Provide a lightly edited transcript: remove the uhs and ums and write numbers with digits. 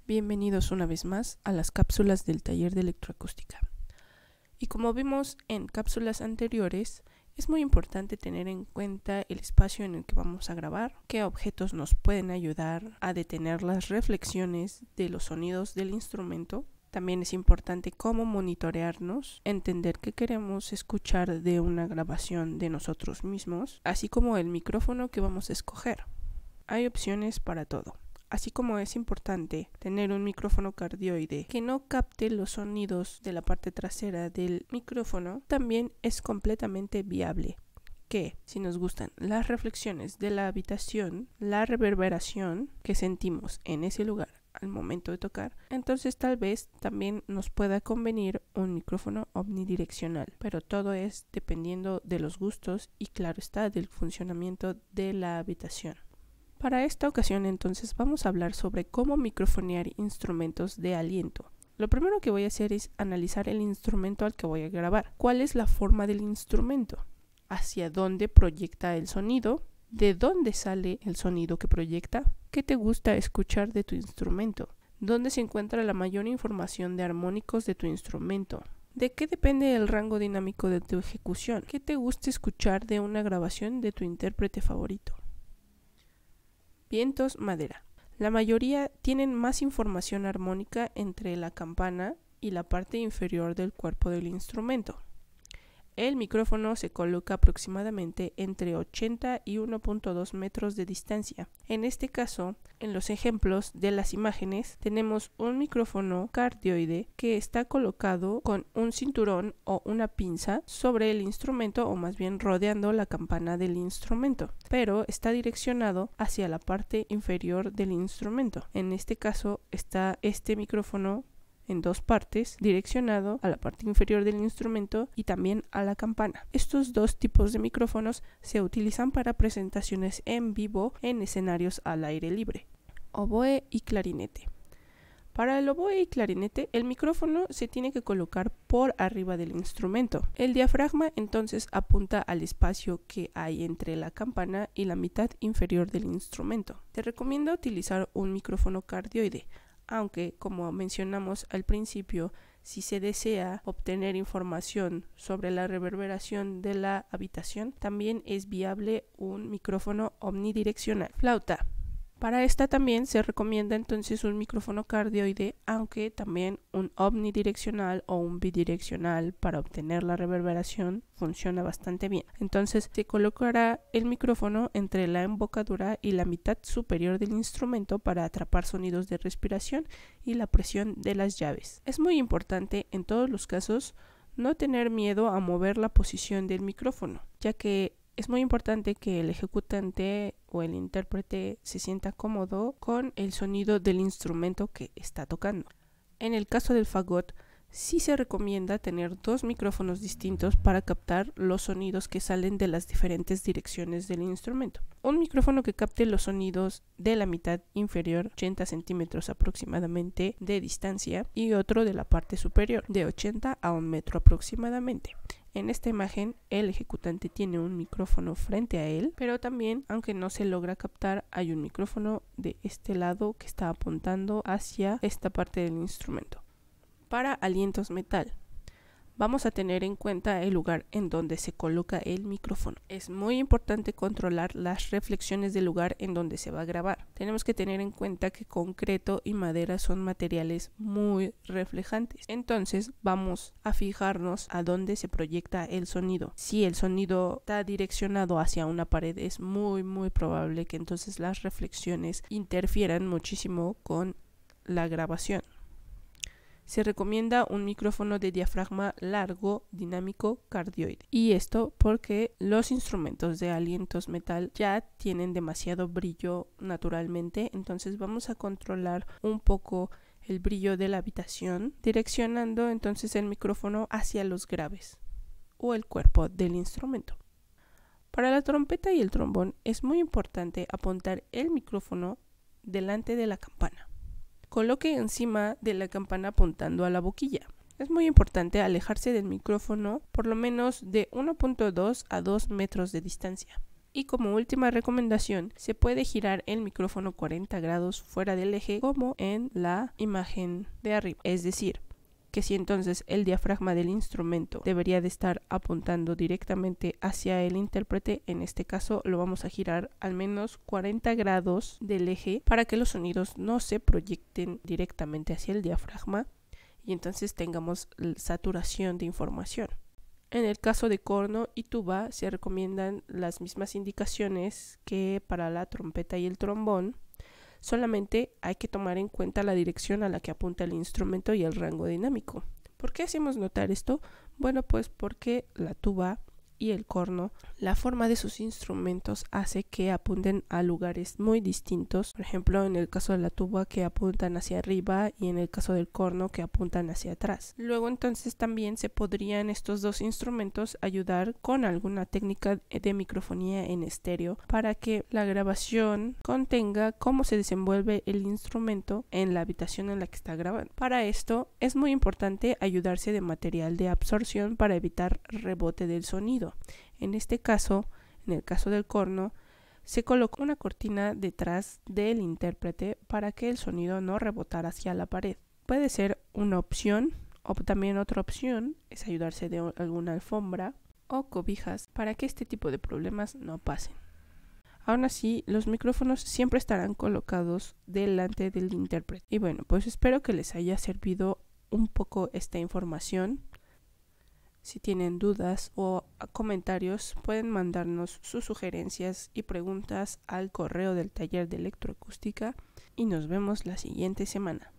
Bienvenidos una vez más a las cápsulas del taller de electroacústica. Y como vimos en cápsulas anteriores, es muy importante tener en cuenta el espacio en el que vamos a grabar, qué objetos nos pueden ayudar a detener las reflexiones de los sonidos del instrumento. También es importante cómo monitorearnos, entender qué queremos escuchar de una grabación de nosotros mismos, así como el micrófono que vamos a escoger. Hay opciones para todo. Así como es importante tener un micrófono cardioide que no capte los sonidos de la parte trasera del micrófono, también es completamente viable que, si nos gustan las reflexiones de la habitación, la reverberación que sentimos en ese lugar al momento de tocar, entonces tal vez también nos pueda convenir un micrófono omnidireccional, pero todo es dependiendo de los gustos y, claro está, del funcionamiento de la habitación. Para esta ocasión entonces vamos a hablar sobre cómo microfonear instrumentos de aliento. Lo primero que voy a hacer es analizar el instrumento al que voy a grabar. ¿Cuál es la forma del instrumento? ¿Hacia dónde proyecta el sonido? ¿De dónde sale el sonido que proyecta? ¿Qué te gusta escuchar de tu instrumento? ¿Dónde se encuentra la mayor información de armónicos de tu instrumento? ¿De qué depende el rango dinámico de tu ejecución? ¿Qué te gusta escuchar de una grabación de tu intérprete favorito? Vientos, madera. La mayoría tienen más información armónica entre la campana y la parte inferior del cuerpo del instrumento. El micrófono se coloca aproximadamente entre 80 y 1.2 metros de distancia. En este caso, en los ejemplos de las imágenes, tenemos un micrófono cardioide que está colocado con un cinturón o una pinza sobre el instrumento, o más bien rodeando la campana del instrumento, pero está direccionado hacia la parte inferior del instrumento. En este caso está este micrófono en dos partes, direccionado a la parte inferior del instrumento y también a la campana. Estos dos tipos de micrófonos se utilizan para presentaciones en vivo en escenarios al aire libre. Oboe y clarinete. Para el oboe y clarinete, el micrófono se tiene que colocar por arriba del instrumento. El diafragma entonces apunta al espacio que hay entre la campana y la mitad inferior del instrumento. Te recomiendo utilizar un micrófono cardioide, aunque, como mencionamos al principio, si se desea obtener información sobre la reverberación de la habitación, también es viable un micrófono omnidireccional. Flauta. Para esta también se recomienda entonces un micrófono cardioide, aunque también un omnidireccional o un bidireccional para obtener la reverberación funciona bastante bien. Entonces se colocará el micrófono entre la embocadura y la mitad superior del instrumento para atrapar sonidos de respiración y la presión de las llaves. Es muy importante en todos los casos no tener miedo a mover la posición del micrófono, ya que es muy importante que el ejecutante o el intérprete se sienta cómodo con el sonido del instrumento que está tocando. En el caso del fagot, sí se recomienda tener dos micrófonos distintos para captar los sonidos que salen de las diferentes direcciones del instrumento. Un micrófono que capte los sonidos de la mitad inferior, 80 centímetros aproximadamente de distancia, y otro de la parte superior, de 80 a 1 metro aproximadamente. En esta imagen, el ejecutante tiene un micrófono frente a él, pero también, aunque no se logra captar, hay un micrófono de este lado que está apuntando hacia esta parte del instrumento. Para alientos metal, vamos a tener en cuenta el lugar en donde se coloca el micrófono. Es muy importante controlar las reflexiones del lugar en donde se va a grabar. Tenemos que tener en cuenta que concreto y madera son materiales muy reflejantes. Entonces vamos a fijarnos a dónde se proyecta el sonido. Si el sonido está direccionado hacia una pared, es muy probable que entonces las reflexiones interfieran muchísimo con la grabación. Se recomienda un micrófono de diafragma largo, dinámico, cardioide. Y esto porque los instrumentos de alientos metal ya tienen demasiado brillo naturalmente, entonces vamos a controlar un poco el brillo de la habitación, direccionando entonces el micrófono hacia los graves o el cuerpo del instrumento. Para la trompeta y el trombón es muy importante apuntar el micrófono delante de la campana. Coloque encima de la campana apuntando a la boquilla. Es muy importante alejarse del micrófono por lo menos de 1.2 a 2 metros de distancia. Y como última recomendación, se puede girar el micrófono 40 grados fuera del eje como en la imagen de arriba. Es decir, que si entonces el diafragma del instrumento debería de estar apuntando directamente hacia el intérprete, en este caso lo vamos a girar al menos 40 grados del eje para que los sonidos no se proyecten directamente hacia el diafragma y entonces tengamos saturación de información. En el caso de corno y tuba se recomiendan las mismas indicaciones que para la trompeta y el trombón. Solamente hay que tomar en cuenta la dirección a la que apunta el instrumento y el rango dinámico. ¿Por qué hacemos notar esto? Bueno, pues porque la tuba y el corno, la forma de sus instrumentos hace que apunten a lugares muy distintos. Por ejemplo, en el caso de la tuba que apuntan hacia arriba y en el caso del corno que apuntan hacia atrás. Luego entonces también se podrían estos dos instrumentos ayudar con alguna técnica de microfonía en estéreo para que la grabación contenga cómo se desenvuelve el instrumento en la habitación en la que está grabando. Para esto es muy importante ayudarse de material de absorción para evitar rebote del sonido. En este caso, en el caso del corno, se colocó una cortina detrás del intérprete para que el sonido no rebotara hacia la pared. Puede ser una opción, o también otra opción es ayudarse de alguna alfombra o cobijas para que este tipo de problemas no pasen. Aún así, los micrófonos siempre estarán colocados delante del intérprete. Y bueno, pues espero que les haya servido un poco esta información. Si tienen dudas o comentarios, pueden mandarnos sus sugerencias y preguntas al correo del taller de electroacústica y nos vemos la siguiente semana.